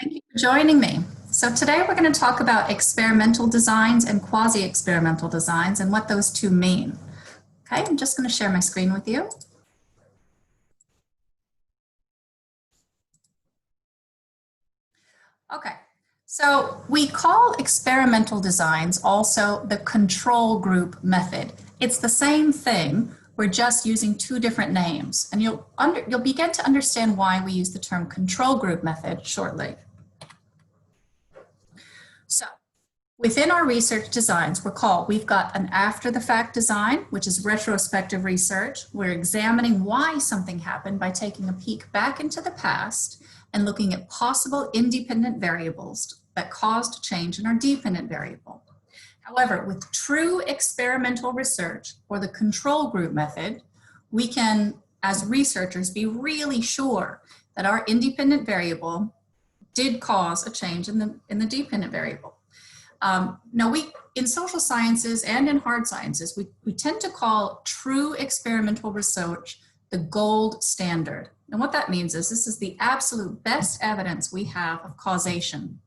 Thank you for joining me. So today we're going to talk about experimental designs and quasi-experimental designs and what those two mean. Okay, I'm just going to share my screen with you. Okay, so we call experimental designs also the control group method. It's the same thing, we're just using two different names, and you'll begin to understand why we use the term control group method shortly. So within our research designs, we've got an after the fact design, which is retrospective research. We're examining why something happened by taking a peek back into the past and looking at possible independent variables that caused change in our dependent variable. However, with true experimental research or the control group method, we can, as researchers, be really sure that our independent variable did cause a change in the dependent variable. Now, in social sciences and in hard sciences, we tend to call true experimental research the gold standard. And what that means is this is the absolute best evidence we have of causation.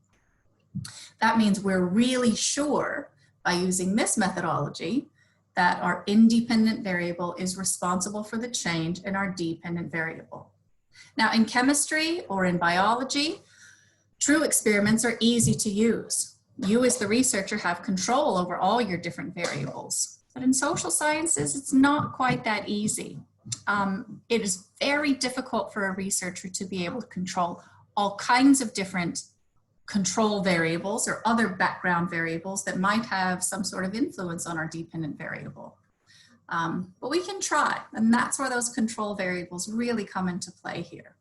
That means we're really sure by using this methodology that our independent variable is responsible for the change in our dependent variable. Now, in chemistry or in biology, true experiments are easy to use. You as the researcher have control over all your different variables. But in social sciences, it's not quite that easy. It is very difficult for a researcher to be able to control all kinds of different control variables or other background variables that might have some sort of influence on our dependent variable. But we can try, and that's where those control variables really come into play here.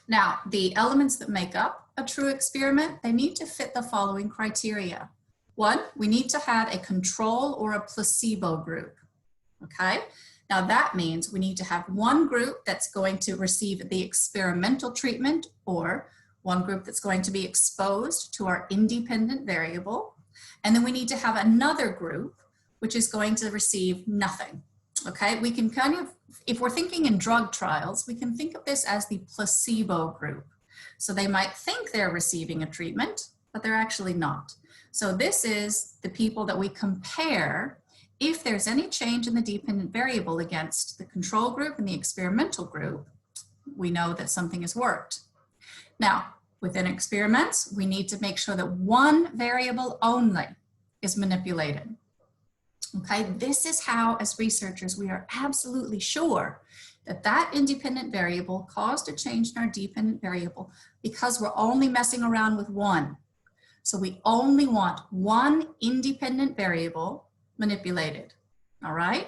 Now, the elements that make up a true experiment, they need to fit the following criteria. One, we need to have a control or a placebo group, okay? Now that means we need to have one group that's going to receive the experimental treatment or one group that's going to be exposed to our independent variable. And then we need to have another group which is going to receive nothing, okay? We can kind of, if we're thinking in drug trials, we can think of this as the placebo group. So they might think they're receiving a treatment, but they're actually not. So this is the people that we compare if there's any change in the dependent variable against the control group and the experimental group, we know that something has worked. Now, within experiments, we need to make sure that one variable only is manipulated. Okay, this is how, as researchers, we are absolutely sure that that independent variable caused a change in our dependent variable because we're only messing around with one. So we only want one independent variable manipulated, all right?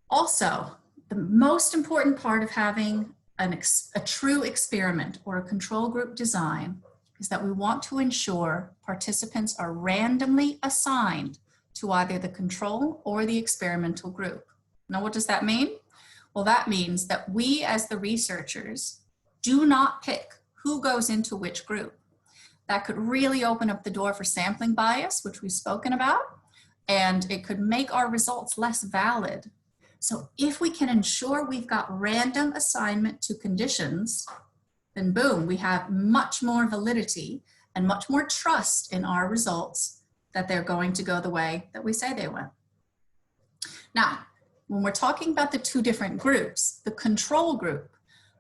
Also, the most important part of having a true experiment or a control group design is that we want to ensure participants are randomly assigned to either the control or the experimental group. Now, what does that mean? Well, that means that we as the researchers do not pick who goes into which group. That could really open up the door for sampling bias, which we've spoken about, and it could make our results less valid. So if we can ensure we've got random assignment to conditions, then boom, we have much more validity and much more trust in our results that they're going to go the way that we say they will. Now, when we're talking about the two different groups, the control group,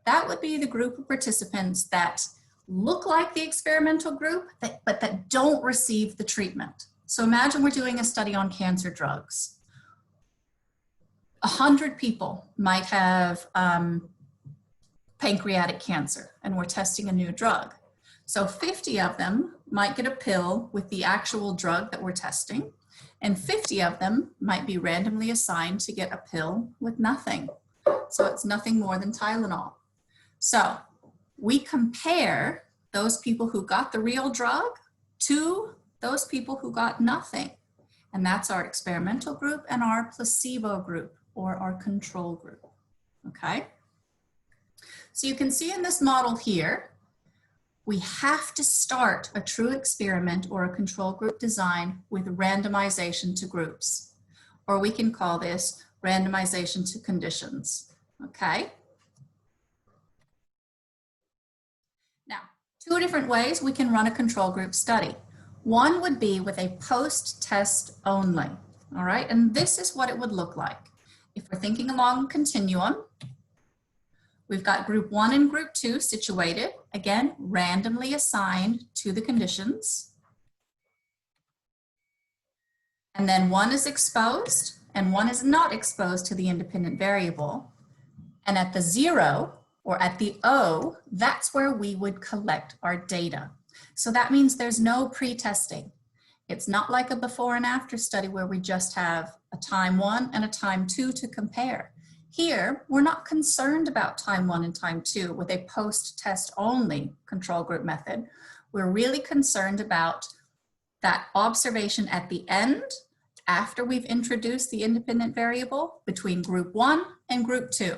that would be the group of participants that look like the experimental group, but that don't receive the treatment. So imagine we're doing a study on cancer drugs. 100 people might have pancreatic cancer and we're testing a new drug. So 50 of them might get a pill with the actual drug that we're testing, and 50 of them might be randomly assigned to get a pill with nothing. So it's nothing more than Tylenol. So we compare those people who got the real drug to those people who got nothing. And that's our experimental group and our placebo group or our control group, okay? So you can see in this model here, we have to start a true experiment or a control group design with randomization to groups, or we can call this randomization to conditions, okay? Now, Two different ways we can run a control group study. One would be with a post-test only, all right? And this is what it would look like. If we're thinking along a continuum, we've got group 1 and group 2 situated, again, randomly assigned to the conditions. And then one is exposed and one is not exposed to the independent variable. And at the 0 or at the O, that's where we would collect our data. So that means there's no pre-testing. It's not like a before and after study where we just have a time 1 and a time 2 to compare. Here, we're not concerned about time 1 and time 2 with a post-test only control group method. We're really concerned about that observation at the end after we've introduced the independent variable between group 1 and group 2.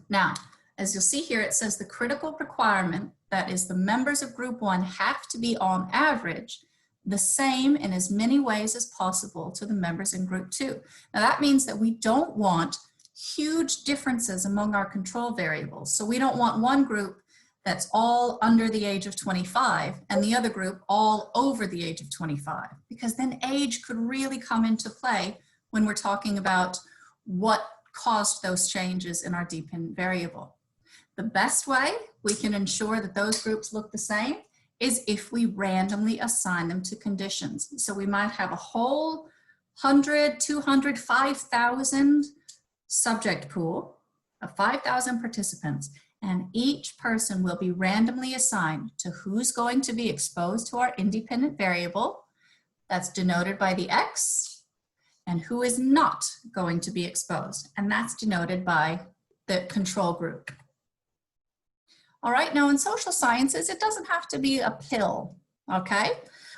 Now, as you'll see here, it says the critical requirement, that is the members of group 1 have to be on average the same in as many ways as possible to the members in group 2. Now that means that we don't want huge differences among our control variables. So we don't want one group that's all under the age of 25 and the other group all over the age of 25, because then age could really come into play when we're talking about what caused those changes in our dependent variable. The best way we can ensure that those groups look the same is if we randomly assign them to conditions. So we might have a whole 100, 200, 5,000 subject pool of 5,000 participants, and each person will be randomly assigned to who's going to be exposed to our independent variable, that's denoted by the X, and who is not going to be exposed, and that's denoted by the control group. All right, now in social sciences, it doesn't have to be a pill, okay?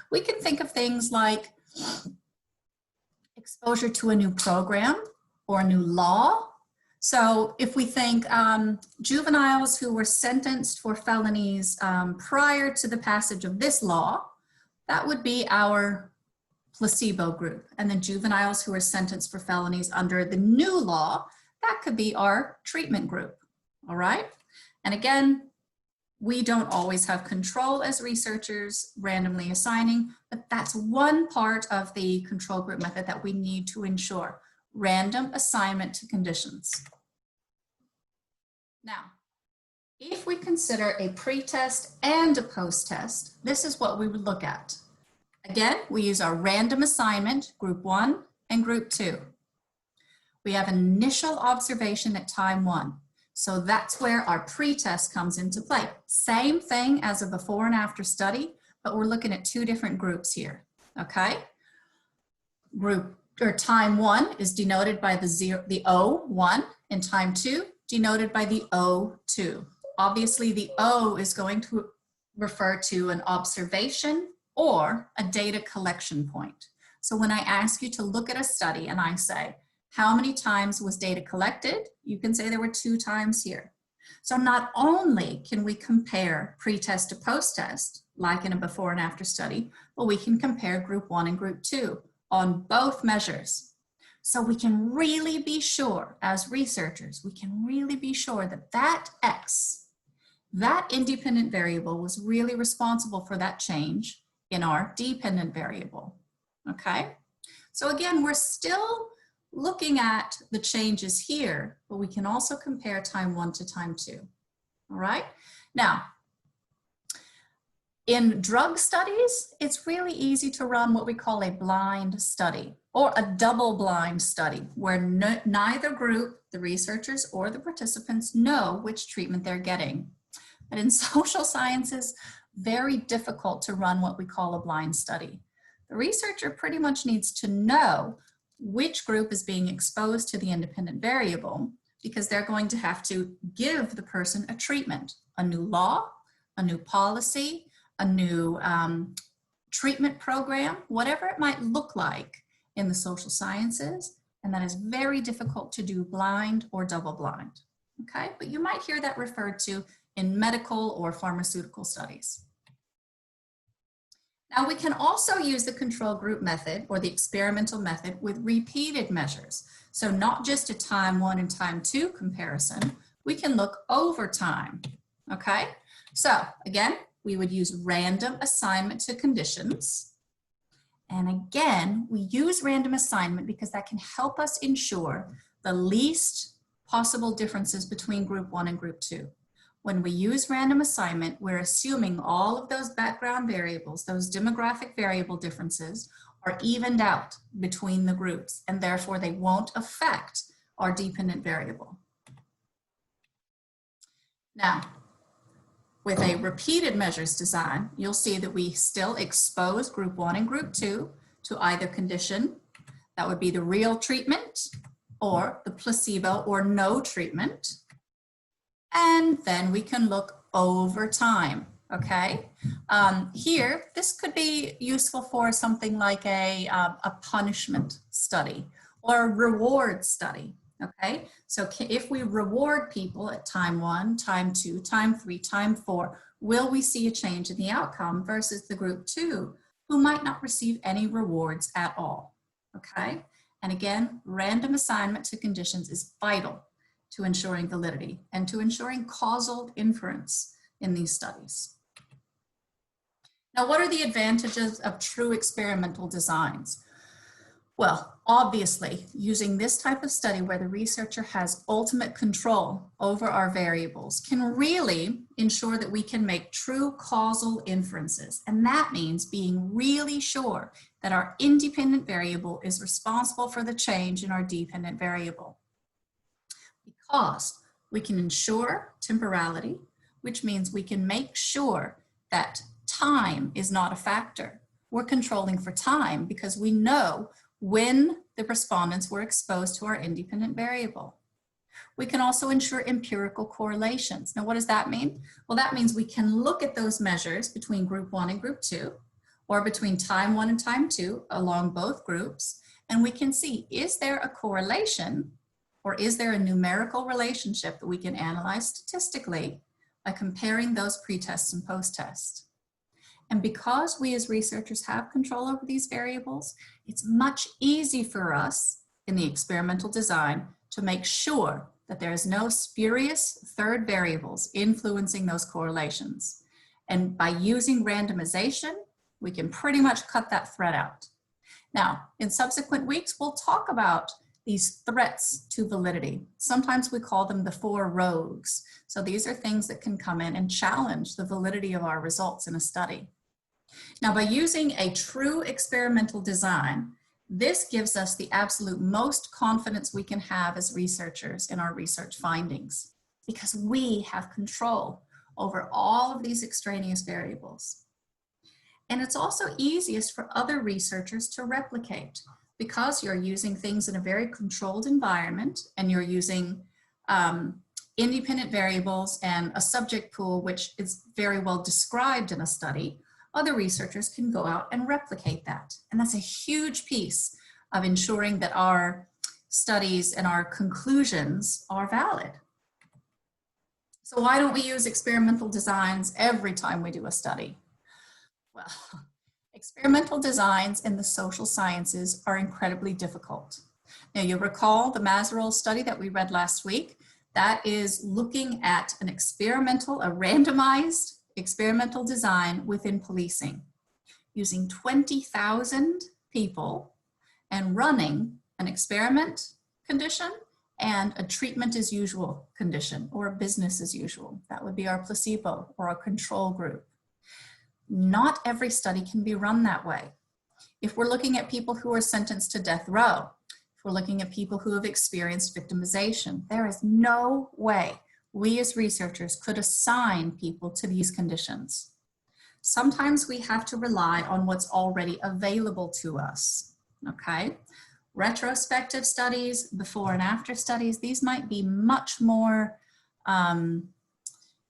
We can think of things like exposure to a new program or a new law. So if we think juveniles who were sentenced for felonies prior to the passage of this law, that would be our placebo group. And then juveniles who are sentenced for felonies under the new law, that could be our treatment group, all right? And again, we don't always have control as researchers randomly assigning, but that's one part of the control group method that we need to ensure. Random assignment to conditions. Now, if we consider a pre-test and a post-test, this is what we would look at. Again, we use our random assignment, group 1 and group 2. We have an initial observation at time 1. So that's where our pre-test comes into play. Same thing as a before and after study, but we're looking at two different groups here, okay? Time 1 is denoted by the O1, and time 2 denoted by the O2. Obviously, the O is going to refer to an observation or a data collection point. So when I ask you to look at a study and I say, how many times was data collected? You can say there were 2 times here. So not only can we compare pre-test to post-test, like in a before and after study, but we can compare group 1 and group 2 on both measures. So we can really be sure, as researchers, we can really be sure that that X, that independent variable, was really responsible for that change in our dependent variable, okay? So again, we're still looking at the changes here, but we can also compare time 1 to time 2, all right? Now, in drug studies, it's really easy to run what we call a blind study or a double-blind study where neither group, the researchers or the participants, know which treatment they're getting. But in social sciences, very difficult to run what we call a blind study. The researcher pretty much needs to know which group is being exposed to the independent variable because they're going to have to give the person a treatment, a new law, a new policy, a new treatment program, whatever it might look like in the social sciences, and that is very difficult to do blind or double blind, okay? But you might hear that referred to in medical or pharmaceutical studies. Now we can also use the control group method or the experimental method with repeated measures. So not just a time 1 and time 2 comparison, we can look over time, okay? So again, we would use random assignment to conditions. And again, we use random assignment because that can help us ensure the least possible differences between group 1 and group 2. When we use random assignment, we're assuming all of those background variables, those demographic variable differences, are evened out between the groups, and therefore they won't affect our dependent variable. Now, with a repeated measures design, you'll see that we still expose group 1 and group 2 to either condition, that would be the real treatment, or the placebo or no treatment. And then we can look over time, okay? Here, this could be useful for something like a punishment study or a reward study, okay? So if we reward people at time 1, time 2, time 3, time 4, will we see a change in the outcome versus the group 2 who might not receive any rewards at all, okay? And again, random assignment to conditions is vital to ensuring validity and to ensuring causal inference in these studies. Now, what are the advantages of true experimental designs? Well, obviously, using this type of study where the researcher has ultimate control over our variables can really ensure that we can make true causal inferences. And that means being really sure that our independent variable is responsible for the change in our dependent variable. Because we can ensure temporality, which means we can make sure that time is not a factor. We're controlling for time because we know when the respondents were exposed to our independent variable. We can also ensure empirical correlations. Now, what does that mean? Well, that means we can look at those measures between group 1 and group 2, or between time 1 and time 2 along both groups, and we can see, is there a correlation or is there a numerical relationship that we can analyze statistically by comparing those pre-tests and post-tests? And because we as researchers have control over these variables, it's much easier for us in the experimental design to make sure that there is no spurious third variables influencing those correlations. And by using randomization, we can pretty much cut that thread out. Now, in subsequent weeks, we'll talk about these threats to validity. Sometimes we call them the 4 rogues. So these are things that can come in and challenge the validity of our results in a study. Now, by using a true experimental design, this gives us the absolute most confidence we can have as researchers in our research findings, because we have control over all of these extraneous variables. And it's also easiest for other researchers to replicate, because you're using things in a very controlled environment and you're using independent variables and a subject pool, which is very well described in a study. Other researchers can go out and replicate that. And that's a huge piece of ensuring that our studies and our conclusions are valid. So why don't we use experimental designs every time we do a study? Well, experimental designs in the social sciences are incredibly difficult. Now, you'll recall the Mazerol study that we read last week. That is looking at a randomized experimental design within policing, using 20,000 people and running an experiment condition and a treatment as usual condition, or a business as usual. That would be our placebo or our control group. Not every study can be run that way. If we're looking at people who are sentenced to death row, if we're looking at people who have experienced victimization, there is no way we as researchers could assign people to these conditions. Sometimes we have to rely on what's already available to us, okay? Retrospective studies, before and after studies, these might be much more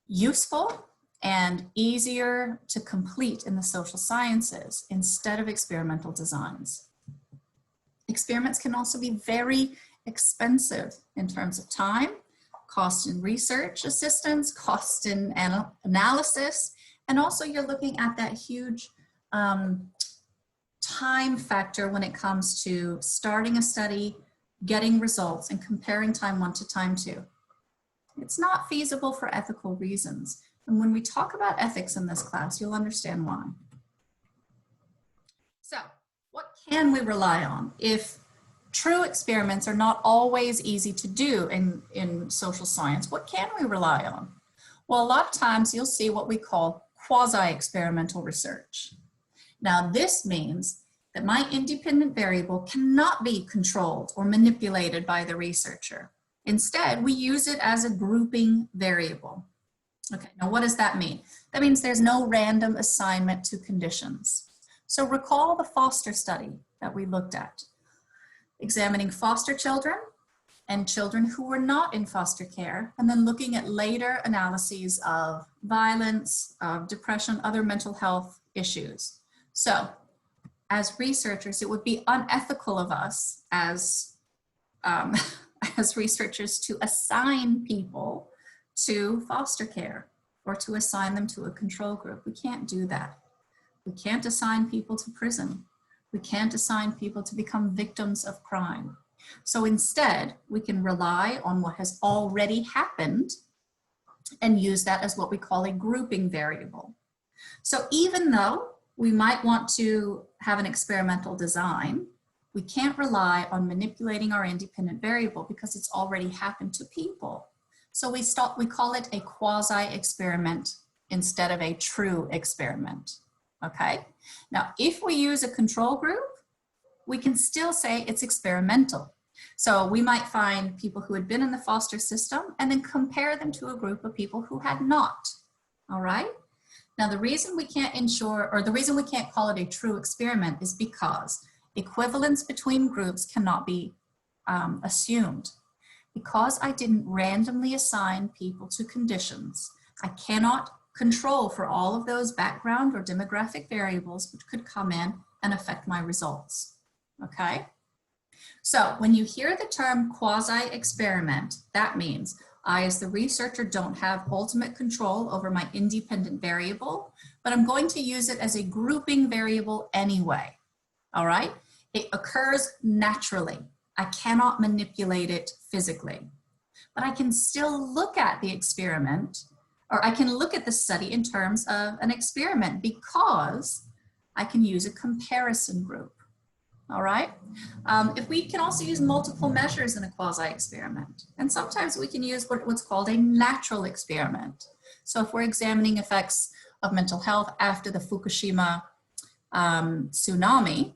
useful and easier to complete in the social sciences instead of experimental designs. Experiments can also be very expensive in terms of time, cost in research assistance, cost in analysis, and also you're looking at that huge time factor when it comes to starting a study, getting results, and comparing time 1 to time 2. It's not feasible for ethical reasons. And when we talk about ethics in this class, you'll understand why. So, what can we rely on if true experiments are not always easy to do in social science? What can we rely on? Well, a lot of times you'll see what we call quasi-experimental research. Now, this means that my independent variable cannot be controlled or manipulated by the researcher. Instead, we use it as a grouping variable. Okay, now what does that mean? That means there's no random assignment to conditions. So recall the foster study that we looked at, examining foster children and children who were not in foster care, and then looking at later analyses of violence, of depression, other mental health issues. So as researchers, it would be unethical of us as researchers to assign people to foster care or to assign them to a control group. We can't do that. We can't assign people to prison. We can't assign people to become victims of crime. So instead, we can rely on what has already happened and use that as what we call a grouping variable. So even though we might want to have an experimental design, we can't rely on manipulating our independent variable because it's already happened to people. So we call it a quasi-experiment instead of a true experiment, okay? Now, if we use a control group, we can still say it's experimental. So we might find people who had been in the foster system and then compare them to a group of people who had not, all right? Now, the reason we can't call it a true experiment is because equivalence between groups cannot be assumed. Because I didn't randomly assign people to conditions, I cannot control for all of those background or demographic variables which could come in and affect my results, okay? So when you hear the term quasi-experiment, that means I, as the researcher, don't have ultimate control over my independent variable, but I'm going to use it as a grouping variable anyway, all right? It occurs naturally. I cannot manipulate it physically, but I can still look at the experiment, or I can look at the study in terms of an experiment because I can use a comparison group, all right? If we can also use multiple measures in a quasi-experiment, and sometimes we can use what's called a natural experiment. So if we're examining effects of mental health after the Fukushima tsunami,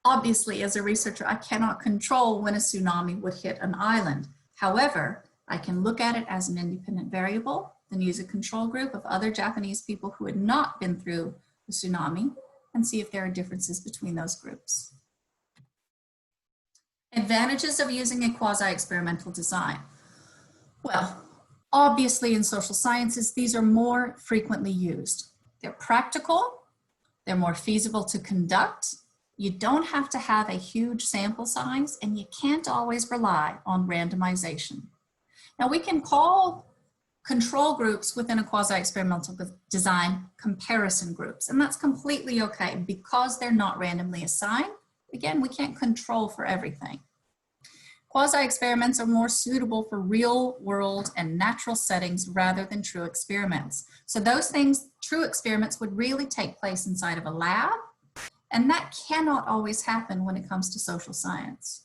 obviously, as a researcher, I cannot control when a tsunami would hit an island. However, I can look at it as an independent variable, then use a control group of other Japanese people who had not been through the tsunami and see if there are differences between those groups. Advantages of using a quasi-experimental design. Well, obviously in social sciences, these are more frequently used. They're practical, they're more feasible to conduct. You don't have to have a huge sample size, and you can't always rely on randomization. Now, we can call control groups within a quasi-experimental design comparison groups, and that's completely okay because they're not randomly assigned. Again, we can't control for everything. Quasi-experiments are more suitable for real-world and natural settings rather than true experiments. So those things, true experiments, would really take place inside of a lab, and that cannot always happen when it comes to social science.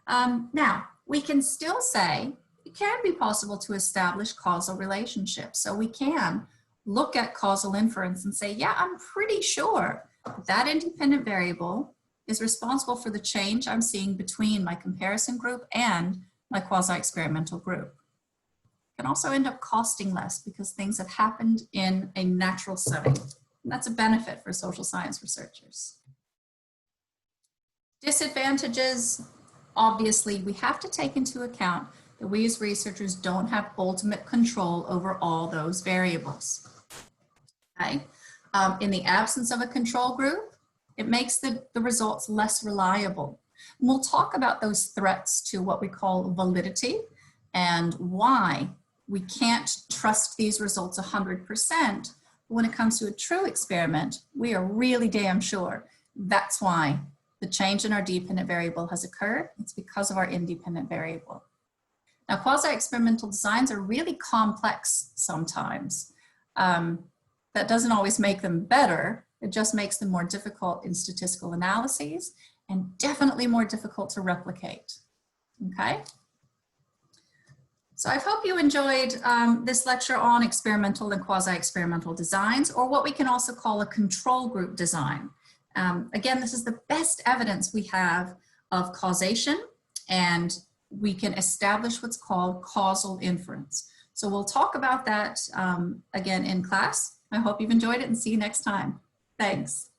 Now, we can still say it can be possible to establish causal relationships. So we can look at causal inference and say, yeah, I'm pretty sure that independent variable is responsible for the change I'm seeing between my comparison group and my quasi-experimental group. It can also end up costing less because things have happened in a natural setting. And that's a benefit for social science researchers. Disadvantages, obviously, we have to take into account that we as researchers don't have ultimate control over all those variables. Okay? In the absence of a control group, it makes the results less reliable. And we'll talk about those threats to what we call validity and why we can't trust these results 100%. When it comes to a true experiment, we are really damn sure that's why the change in our dependent variable has occurred. It's because of our independent variable. Now, quasi-experimental designs are really complex sometimes. That doesn't always make them better. It just makes them more difficult in statistical analyses and definitely more difficult to replicate. Okay? So I hope you enjoyed this lecture on experimental and quasi-experimental designs, or what we can also call a control group design. Again, this is the best evidence we have of causation, and we can establish what's called causal inference. So we'll talk about that again in class. I hope you've enjoyed it, and see you next time. Thanks.